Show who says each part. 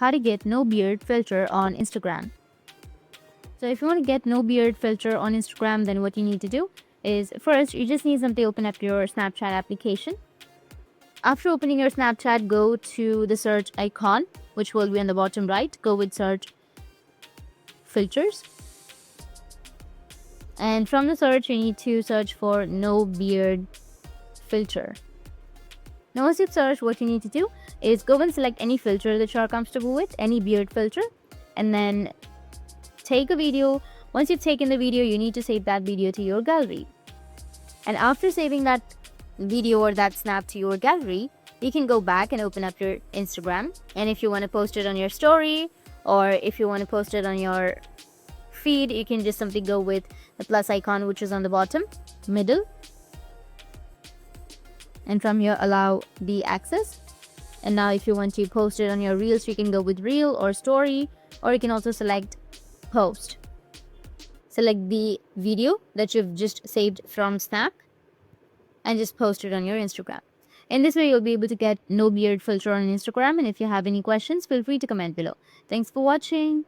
Speaker 1: how to get no beard filter on Instagram. So if you want to get no beard filter on Instagram, then what you need to do is, first you just need to open up your Snapchat application. After opening your Snapchat, go to the search icon, which will be on the bottom right. Go with search filters. And from the search, you need to search for no beard filter. Now once you've searched, what you need to do is go and select any filter that you're comfortable with, any beard filter, and then take a video. Once you've taken the video, you need to save that video to your gallery. And after saving that video or that snap to your gallery, you can go back and open up your Instagram. And if you want to post it on your story, or if you want to post it on your feed, you can just simply go with the plus icon, which is on the bottom middle, and from here allow the access. And now if you want to post it on your reels, you can go with reel or story, or you can also select post. Select the video that you've just saved from Snap and just post it on your Instagram. In this way, you'll be able to get no beard filter on Instagram. And if you have any questions, feel free to comment below. Thanks for watching.